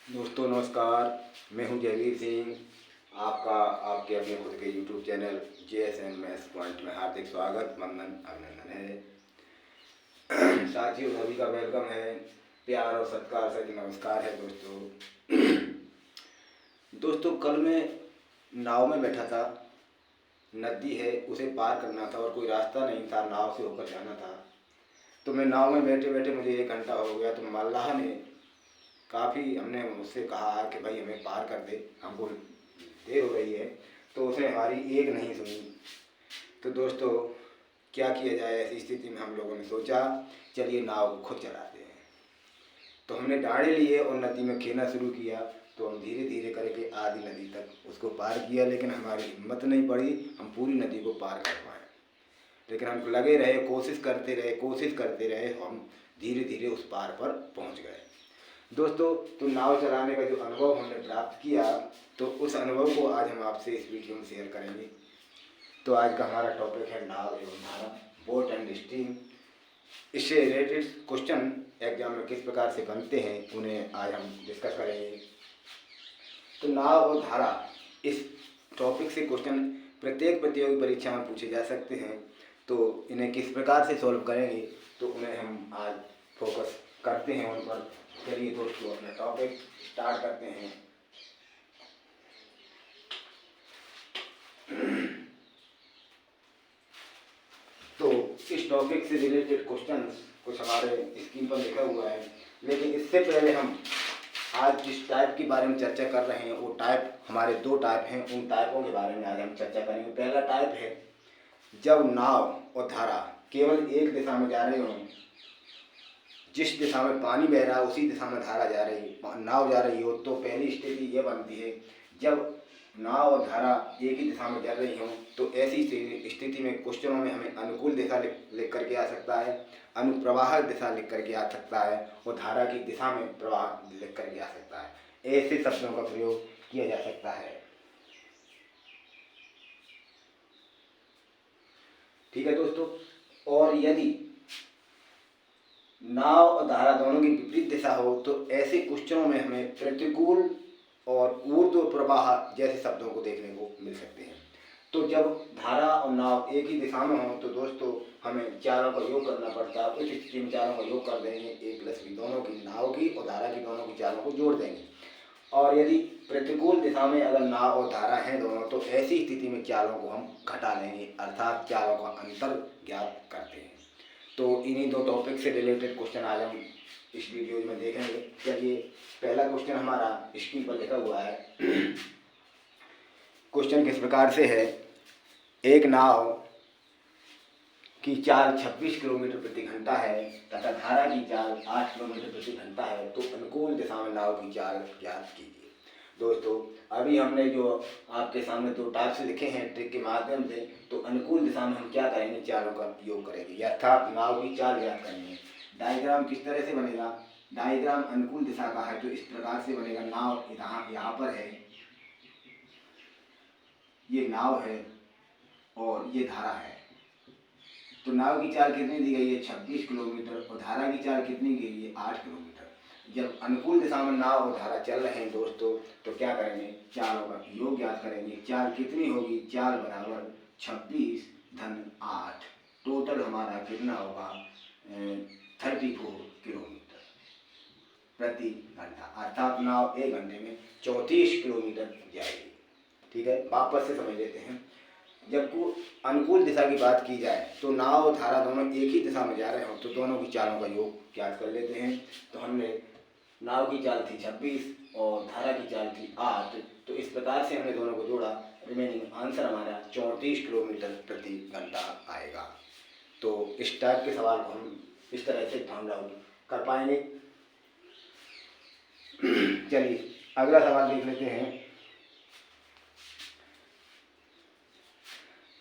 दोस्तों नमस्कार। मैं हूं जयवीर सिंह। आपका आपके अपने खुद के YouTube channel JSN maths point में हार्दिक स्वागत, वंदन, अभिनंदन है। साथियों, सभी का वेलकम है, प्यार और सत्कार सहित नमस्कार है दोस्तों। दोस्तों, कल मैं नाव में बैठा था। नदी है, उसे पार करना था और कोई रास्ता नहीं था, नाव से होकर जाना था। तो मैं नाव में बैठे बैठे मुझे 1 घंटा हो गया। तो मल्लाह ने काफ़ी हमने मुझसे कहा कि भाई हमें पार कर दे, हमको देर हो रही है। तो उसने हमारी एक नहीं सुनी। तो दोस्तों, क्या किया जाए ऐसी स्थिति में? हम लोगों ने सोचा चलिए नाव को खुद चलाते हैं। तो हमने डाँड़े लिए और नदी में खेना शुरू किया। तो हम धीरे धीरे करके आधी नदी तक उसको पार किया, लेकिन हमारी हिम्मत नहीं पड़ी हम पूरी नदी को पार कर पाए। लेकिन हम लगे रहे, कोशिश करते रहे, हम धीरे धीरे उस पार पर पहुंच गए। दोस्तों, तो नाव चलाने का जो अनुभव हमने प्राप्त किया, तो उस अनुभव को आज हम आपसे इस वीडियो में शेयर करेंगे। तो आज का हमारा टॉपिक है नाव एवं धारा, बोट एंड स्टीम। इससे रिलेटेड क्वेश्चन एग्जाम में किस प्रकार से बनते हैं, उन्हें आज हम डिस्कस करेंगे। तो नाव और धारा, इस टॉपिक से क्वेश्चन प्रत्येक प्रतियोगी परीक्षा में पूछे जा सकते हैं। तो इन्हें किस प्रकार से सॉल्व करेंगे, तो उन्हें हम आज फोकस करते हैं उन पर। चलिए दोस्तों, अपना टॉपिक स्टार्ट करते हैं। तो इस टॉपिक से रिलेटेड क्वेश्चंस कुछ हमारे स्क्रीन पर लिखा हुआ है, लेकिन इससे पहले हम आज जिस टाइप के बारे में चर्चा कर रहे हैं, वो टाइप, हमारे 2 टाइप हैं, उन टाइपों के बारे में आज हम चर्चा करेंगे। पहला टाइप है जब नाव और धारा केवल एक दिशा में जा रहे हों। जिस दिशा में पानी बह रहा है उसी दिशा में धारा जा रही, नाव जा रही हो। तो पहली स्थिति ये बनती है जब नाव और धारा एक ही दिशा में चल रही हों। तो ऐसी स्थिति में क्वेश्चनों में हमें अनुकूल दिशा लिख करके आ सकता है, अनुप्रवाह दिशा लिख करके आ सकता है, और धारा की दिशा में प्रवाह लिख करके आ सकता है। ऐसे शब्दों का प्रयोग किया जा सकता है। ठीक है दोस्तों। और यदि नाव और धारा दोनों की विपरीत दिशा हो, तो ऐसे क्वेश्चनों में हमें प्रतिकूल और ऊर्ध्व प्रवाह जैसे शब्दों को देखने को मिल सकते हैं। तो जब धारा और नाव एक ही दिशा में हो, तो दोस्तों हमें चारों का योग करना पड़ता है। उस स्थिति में चारों का योग कर देंगे, a+b, दोनों की, नाव की और धारा की, दोनों की चारों को जोड़ देंगे। और यदि प्रतिकूल दिशा में अगर नाव और धारा हैं दोनों, तो ऐसी स्थिति में चालों को हम घटा लेंगे, अर्थात चालों का अंतर ज्ञात करते हैं। तो इन्हीं 2 टॉपिक से रिलेटेड क्वेश्चन आज हम इस वीडियो में देखेंगे। चलिए, पहला क्वेश्चन हमारा स्क्रीन पर लिखा हुआ है। क्वेश्चन किस प्रकार से है? एक नाव की चाल 26 किलोमीटर प्रति घंटा है तथा धारा की चाल 8 किलोमीटर प्रति घंटा है, तो अनुकूल दिशा में नाव की चाल ज्ञात कीजिए। दोस्तों, अभी हमने जो आपके सामने 2 टाइप्स लिखे हैं ट्रिक के माध्यम से, तो अनुकूल दिशा में हम क्या करेंगे? चालों का योग करेंगे, अर्थात नाव की चाल ज्ञात करेंगे। डायग्राम किस तरह से बनेगा? डायग्राम अनुकूल दिशा का है तो इस प्रकार से बनेगा। नाव यहाँ पर है, ये नाव है और ये धारा है। तो नाव की चाल कितनी दी गई है? 26 किलोमीटर। और धारा की चाल कितनी दी गई है? 8 किलोमीटर। जब अनुकूल दिशा में नाव और धारा चल रहे हैं दोस्तों, तो क्या करेंगे? चालों का योग ज्ञात करेंगे। चाल कितनी होगी? चाल बराबर 26 धन 8, टोटल हमारा कितना होगा? 34 किलोमीटर प्रति घंटा, अर्थात नाव 1 घंटे में 34 किलोमीटर जाएगी। ठीक है, वापस से समझ लेते हैं। जब अनुकूल दिशा की बात की जाए, तो नाव और धारा दोनों एक ही दिशा में जा रहे हो, तो दोनों की चालों का योग ज्ञात कर लेते हैं। तो हमने नाव की चाल थी 26 और धारा की चाल थी 8, तो इस प्रकार से हमने दोनों को जोड़ा। रिमेनिंग आंसर हमारा 34 किलोमीटर प्रति घंटा आएगा। तो इस टाइप के सवाल को हम इस तरह से फाइंड आउट कर पाएंगे। चलिए, अगला सवाल देख लेते हैं।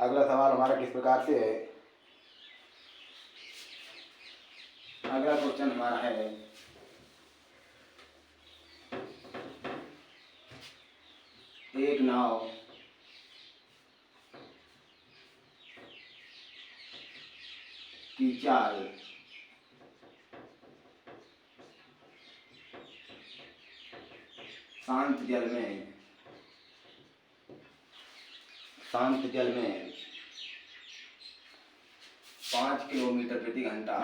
अगला सवाल हमारा किस प्रकार से है? अगला क्वेश्चन हमारा है, एक नाव की चाल शांत जल में 5 किलोमीटर प्रति घंटा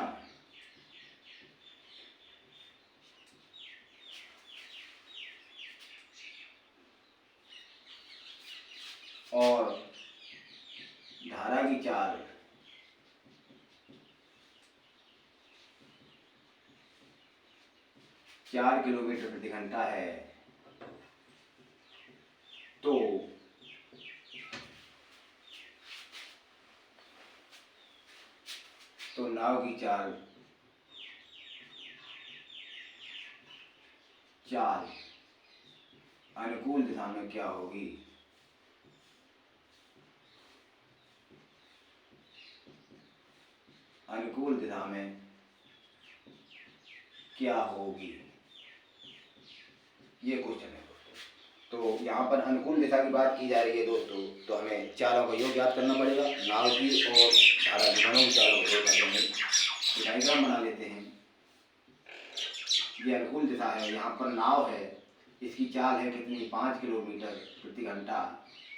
और धारा की चाल 4 किलोमीटर प्रति घंटा है, तो नाव की चाल अनुकूल दिशा में क्या होगी? अनुकूल दिशा में क्या होगी, ये क्वेश्चन है दोस्तों। तो यहाँ पर अनुकूल दिशा की बात की जा रही है दोस्तों, तो हमें चालों का योग याद करना पड़ेगा। नाव की और धारा की दोनों की चालों का योग कर लेंगे। डायग्राम बना लेते हैं। ये अनुकूल दिशा है, यहाँ पर नाव है, इसकी चाल है कितनी? 5 किलोमीटर प्रति घंटा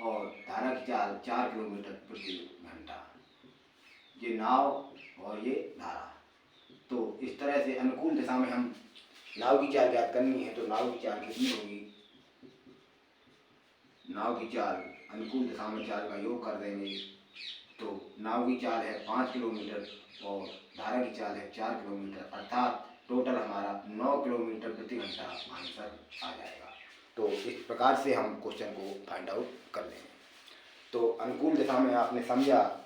और धारा की चाल 4 किलोमीटर प्रति घंटा। ये नाव और ये धारा। तो इस तरह से अनुकूल दिशा में हम नाव की चाल ज्ञात करनी है, तो नाव की चाल कितनी होगी? नाव की चाल अनुकूल दिशा में चाल का योग कर देंगे, तो नाव की चाल है 5 किलोमीटर और धारा की चाल है 4 किलोमीटर, अर्थात टोटल हमारा 9 किलोमीटर प्रति घंटा आंसर आ जाएगा। तो इस प्रकार से हम क्वेश्चन को फाइंड आउट कर लेंगे। तो अनुकूल दिशा में आपने समझा,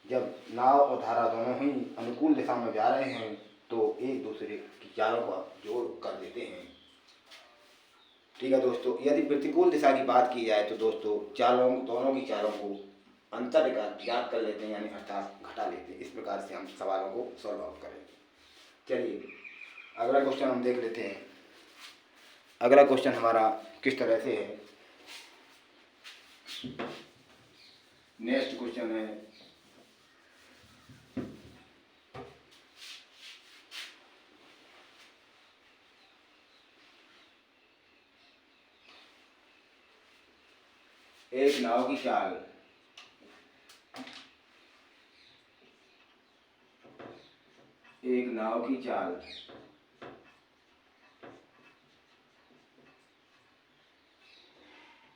जब नाव और धारा दोनों ही अनुकूल दिशा में जा रहे हैं तो एक दूसरे की चालों का जोड़ कर देते हैं। ठीक है दोस्तों। यदि प्रतिकूल दिशा की बात की जाए तो दोस्तों दोनों की चालों को अंतर ज्ञात कर लेते हैं, यानी अर्थात घटा लेते हैं। इस प्रकार से हम सवालों को सॉल्व आउट करेंगे। चलिए अगला क्वेश्चन हम देख लेते हैं। अगला क्वेश्चन हमारा किस तरह से है। नेक्स्ट क्वेश्चन है, एक नाव की चाल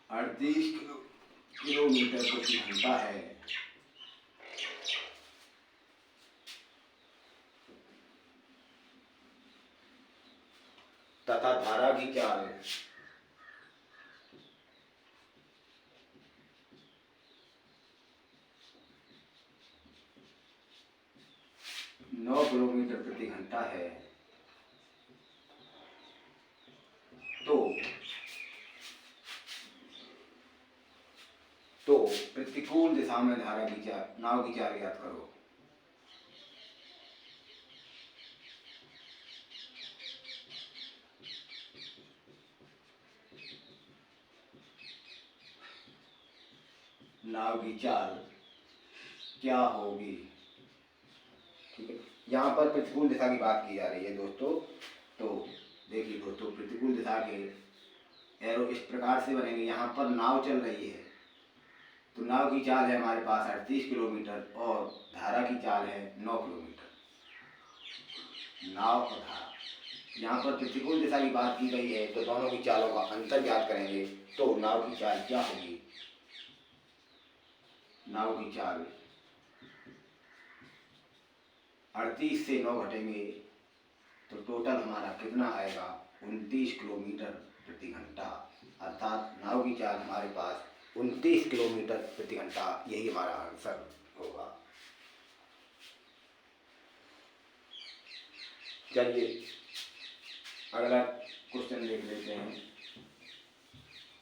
38 किलोमीटर प्रति घंटा है तथा धारा की चाल 9 किलोमीटर प्रति घंटा है, तो प्रतिकूल दिशा में धारा की चाल, नाव की चाल ज्ञात करो। नाव की चाल क्या होगी? ठीक है, यहाँ पर प्रतिकूल दिशा की बात की जा रही है दोस्तों। तो देखिए दोस्तों, प्रतिकूल दिशा के एरो इस प्रकार से बनेंगे। यहाँ पर नाव चल रही है, तो नाव की चाल है हमारे पास 38 किलोमीटर और धारा की चाल है 9 किलोमीटर। नाव और धारा, यहाँ पर प्रतिकूल दिशा की बात की गई है, तो दोनों की चालों का अंतर ज्ञात करेंगे। तो नाव की चाल क्या होगी? नाव की चाल 38 से 9 घटेंगे तो टोटल हमारा कितना आएगा? 29 किलोमीटर प्रति घंटा। अर्थात नाव की चाल हमारे पास 29 किलोमीटर प्रति घंटा, यही हमारा आंसर होगा। चलिए अगला क्वेश्चन देख लेते हैं।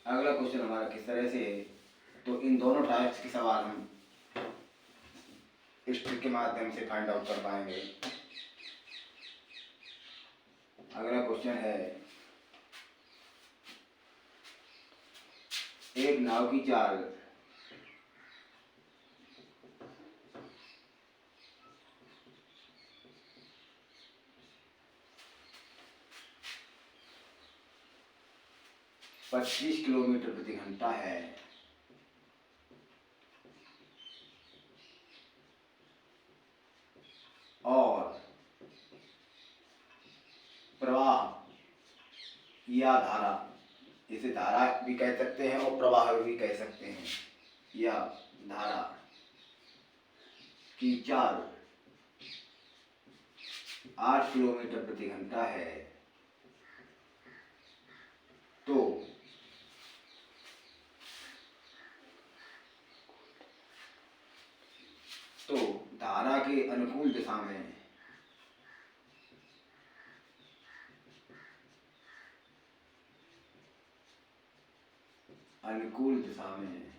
अगला क्वेश्चन हमारा किस तरह से है, तो इन दोनों टाइप्स के सवाल हम इस ट्रिक के माध्यम से फाइंड आउट कर पाएंगे। अगला क्वेश्चन है, एक नाव की चाल 1 25 किलोमीटर प्रति घंटा है और प्रवाह या धारा, इसे धारा भी कह सकते हैं और प्रवाह भी कह सकते हैं, या धारा की चाल 8 किलोमीटर प्रति घंटा है तो धारा के अनुकूल दिशा में अनुकूल दिशा में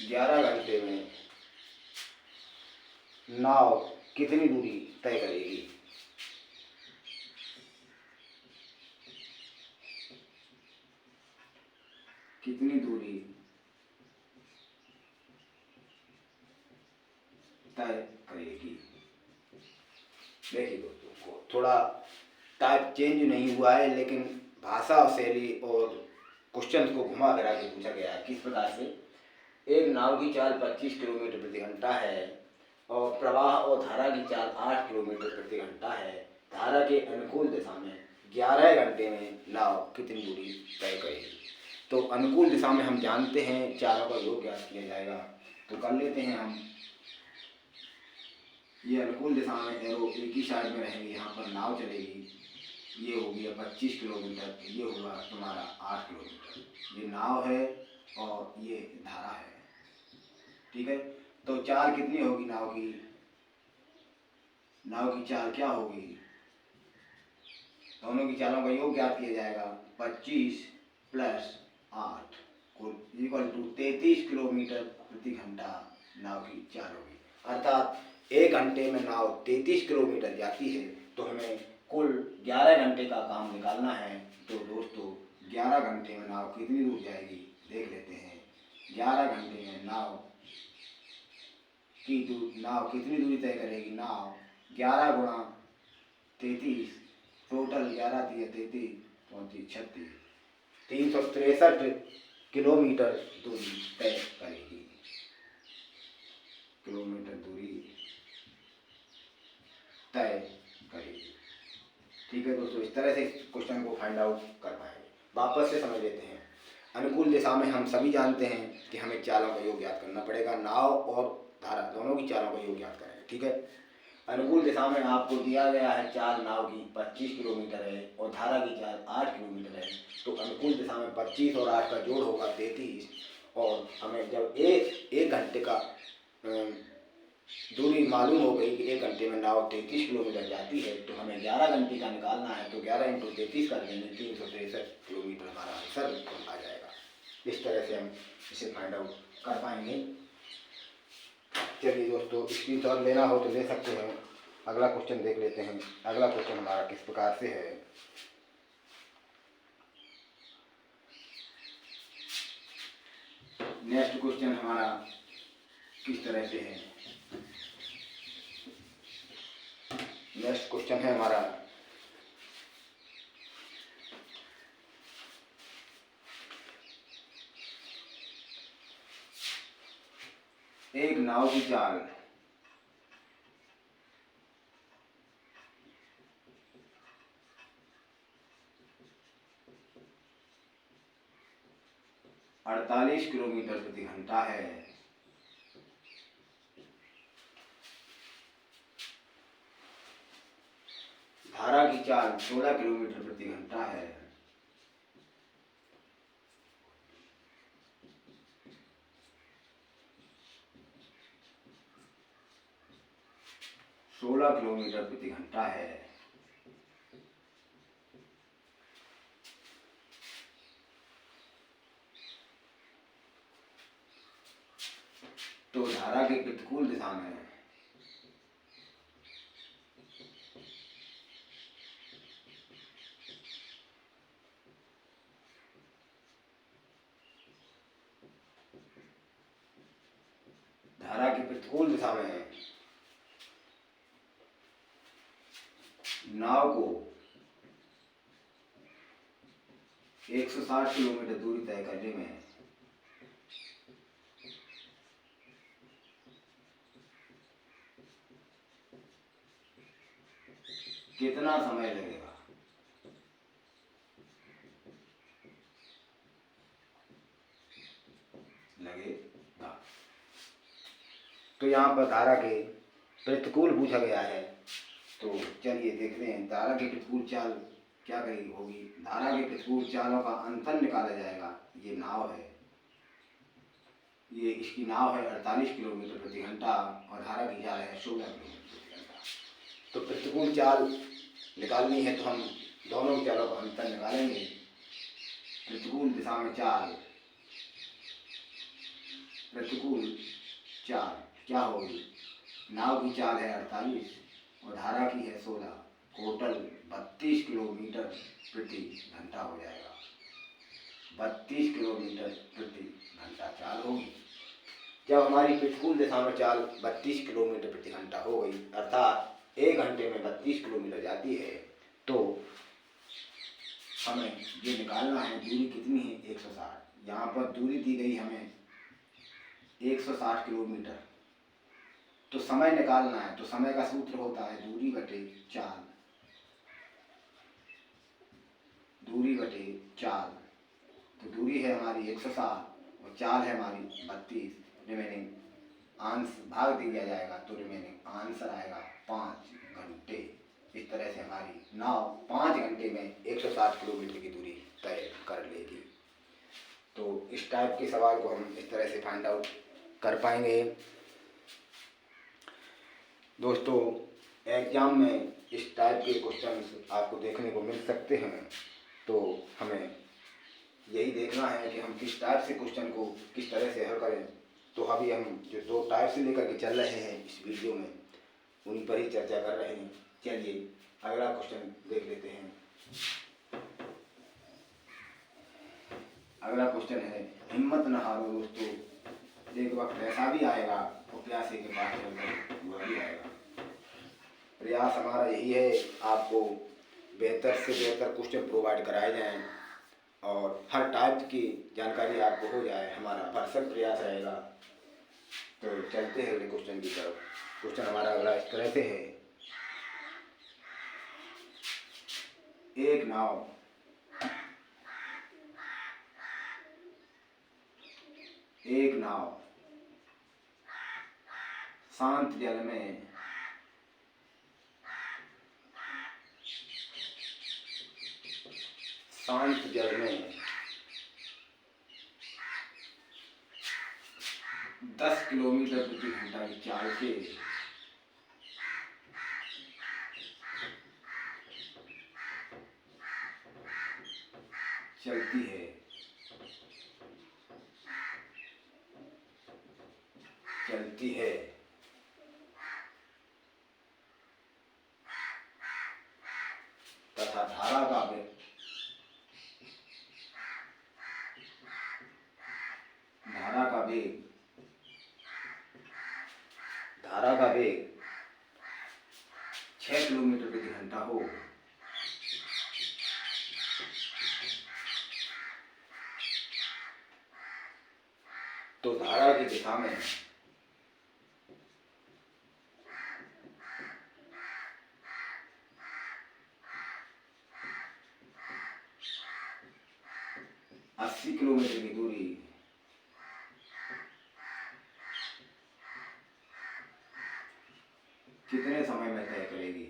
11 घंटे में नाव कितनी दूरी तय करेगी? कितनी दूरी तय करेगी? देखिए दोस्तों, को थोड़ा टाइप चेंज नहीं हुआ है, लेकिन भाषा और शैली और क्वेश्चन को घुमा करा के पूछा गया है। किस प्रकार से? एक नाव की चाल 25 किलोमीटर प्रति घंटा है और प्रवाह और धारा की चाल 8 किलोमीटर प्रति घंटा है। धारा के अनुकूल दिशा में 11 घंटे में नाव कितनी दूरी तय करेगी? तो अनुकूल दिशा में हम जानते हैं चालों का योग ज्ञात किया जाएगा, तो कर लेते हैं हम। ये अनुकूल दिशा में एरो एक ही साइड में रहेंगे, यहाँ पर नाव चलेगी, ये हो गया 25 किलोमीटर, ये होगा तुम्हारा 8 किलोमीटर। ये नाव है और ये धारा है, ठीक है। तो चाल कितनी होगी नाव की? नाव की चाल क्या होगी? दोनों की चालों का योग ज्ञात किया जाएगा। 25 + 8 इक्वल टू 33 किलोमीटर प्रति घंटा नाव की चाल होगी। अर्थात 1 घंटे में नाव 33 किलोमीटर जाती है, तो हमें कुल 11 घंटे का काम निकालना है। तो दोस्तों 11 घंटे में नाव कितनी दूर जाएगी देख लेते हैं। 11 घंटे में नाव कितनी दूरी तय करेगी? नाव 11 × 33, टोटल 11 × 33 35 36 363 किलोमीटर दूरी तय करेगी। किलोमीटर दूरी तय करेगी, ठीक है दोस्तों। इस तरह से इस क्वेश्चन को फाइंड आउट कर पाएंगे। वापस से समझ लेते हैं। अनुकूल दिशा में हम सभी जानते हैं कि हमें चालों का योग ज्ञात करना पड़ेगा। नाव और धारा दोनों की चालों का योग ज्ञात करेंगे, ठीक है। अनुकूल दिशा में आपको दिया गया है चाल नाव की 25 किलोमीटर है और धारा की चाल 8 किलोमीटर है। तो अनुकूल दिशा में 25 और 8 का जोड़ होगा 33, और हमें जब एक घंटे का दूरी मालूम हो गई कि 1 घंटे में नाव 33 किलोमीटर जाती है, तो हमें 11 घंटे का निकालना है। तो 11 × 33 कर देंगे, 363 किलोमीटर हमारा आंसर आ जाएगा। इस तरह से हम इसे फाइंड आउट कर पाएंगे। चलिए दोस्तों, स्क्रीनशॉट लेना हो तो ले सकते हैं। अगला क्वेश्चन देख लेते हैं। अगला क्वेश्चन हमारा किस प्रकार से है। नेक्स्ट क्वेश्चन हमारा किस तरह से है? नेक्स्ट क्वेश्चन है हमारा, एक नाव की चाल 48 किलोमीटर प्रति घंटा है। धारा की चाल 16 किलोमीटर प्रति घंटा है। किलोमीटर प्रति घंटा है। तो धारा के प्रतिकूल दिशा में धारा की प्रतिकूल दिशा में नाव को 160 किलोमीटर दूरी तय करने में कितना समय लगेगा? तो यहाँ पर धारा के प्रतिकूल पूछा गया है। तो चलिए देखते हैं धारा की प्रतिकूल चाल क्या कही होगी। धारा के प्रतिकूल चालों का अंतर निकाला जाएगा। ये नाव है, ये इसकी नाव है 48 किलोमीटर प्रति घंटा और धारा की चाल है 16 किलोमीटर प्रति घंटा। तो प्रतिकूल चाल निकालनी है तो हम दोनों की चालों का अंतर निकालेंगे। प्रतिकूल दिशा में चाल, प्रतिकूल चाल क्या होगी? नाव की चाल है 48 और धारा की है 16, टोटल 32 किलोमीटर प्रति घंटा हो जाएगा। 32 किलोमीटर प्रति घंटा चाल होगी। जब हमारी प्रतिकूल दिशा में चाल 32 किलोमीटर प्रति घंटा हो गई, अर्थात 1 घंटे में 32 किलोमीटर जाती है, तो हमें ये निकालना है दूरी कितनी है? 160। यहाँ पर दूरी दी गई हमें 160 किलोमीटर। तो समय निकालना है तो समय का सूत्र होता है दूरी बटे चाल। दूरी बटे चाल, तो दूरी है हमारी 160 और चाल है हमारी 32। रिमेनिंग आंसर भाग दिया जाएगा तो रिमेनिंग आंसर आएगा 5 घंटे। इस तरह से हमारी नाव 5 घंटे में 160 किलोमीटर की दूरी तय कर लेगी। तो इस टाइप के सवाल को हम इस तरह से फाइंड आउट कर पाएंगे। दोस्तों, एग्जाम में इस टाइप के क्वेश्चंस आपको देखने को मिल सकते हैं, तो हमें यही देखना है कि हम किस टाइप से क्वेश्चन को किस तरह से हल करें। तो अभी हम जो 2 टाइप से लेकर के चल रहे हैं इस वीडियो में, उन्हीं पर ही चर्चा कर रहे हैं। चलिए अगला क्वेश्चन देख लेते हैं। अगला क्वेश्चन है, हिम्मत न हारो दोस्तों, एक वक्त ऐसा भी आएगा और प्यासे के पास चलकर वह भी आएगा। प्रयास हमारा यही है, आपको बेहतर से बेहतर क्वेश्चन प्रोवाइड कराए जाएं और हर टाइप की जानकारी आपको हो जाए, हमारा भरसक प्रयास रहेगा। तो चलते हैं अगले क्वेश्चन की तरफ। क्वेश्चन हमारा अगला इस तरह से है, एक नाव शांत जल में 10 किलोमीटर प्रति घंटा की चाल से चलती है तथा धारा का वेग 6 किलोमीटर प्रति घंटा हो, तो धारा की दिशा में 80 किलोमीटर की दूरी कितने समय में तय करेगी?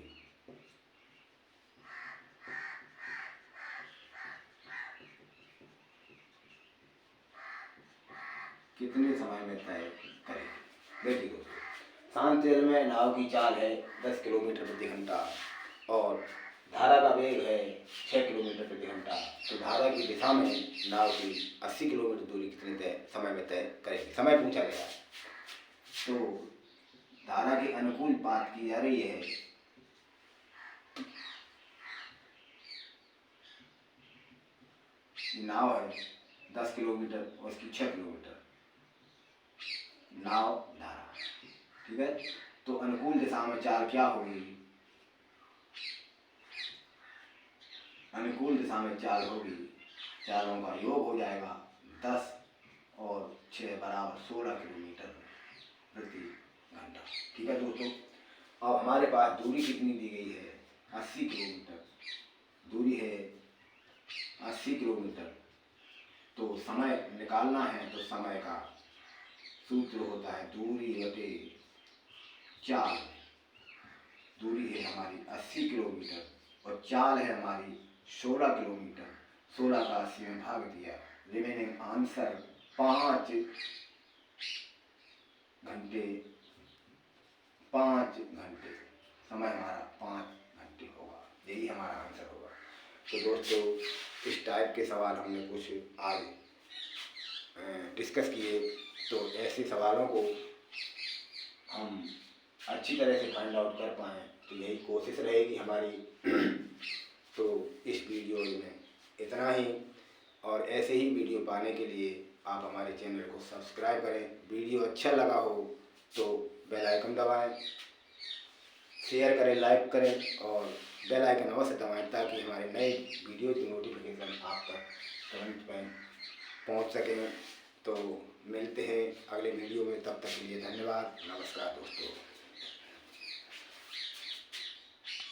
कितने समय में तय करेगी? देखिए दोस्तों, शांत जल में नाव की चाल है 10 किलोमीटर प्रति घंटा और धारा का वेग है 6 किलोमीटर प्रति घंटा। तो धारा की दिशा में नाव की 80 किलोमीटर दूरी कितने समय में तय करेगी? समय पूछा गया। तो धारा के अनुकूल बात की जा रही है। नाव है 10 किलोमीटर और इसकी 6 किलोमीटर नाव धारा, ठीक है। तो अनुकूल दिशा में चाल क्या होगी? अनुकूल दिशा में चाल होगी, चालों का योग हो जाएगा 10 और 6 बराबर 16 किलोमीटर प्रति घंटा। ठीक है दोस्तों, अब हमारे पास दूरी कितनी दी गई है? 80 किलोमीटर दूरी है, 80 किलोमीटर। तो समय निकालना है तो समय का सूत्र होता है दूरी बटे चाल। दूरी है हमारी 80 किलोमीटर और चाल है हमारी 16 किलोमीटर। 16 का 80 में भाग दिया, रिमेनिंग आंसर 5 घंटे। समय हमारा 5 घंटे होगा, यही हमारा आंसर होगा। तो दोस्तों इस टाइप के सवाल हमने कुछ आज डिस्कस किए, तो ऐसे सवालों को हम अच्छी तरह से फाइंड आउट कर पाएँ, तो यही कोशिश रहेगी हमारी। तो इस वीडियो में इतना ही, और ऐसे ही वीडियो पाने के लिए आप हमारे चैनल को सब्सक्राइब करें। वीडियो अच्छा लगा हो तो बेल आइकन दबाएं, शेयर करें, लाइक करें और बेल आइकन अवश्य दबाएं, ताकि हमारे नए वीडियो की नोटिफिकेशन आप तक तुरंत में पहुंच सकें। तो मिलते हैं अगले वीडियो में, तब तक के लिए धन्यवाद। नमस्कार दोस्तों।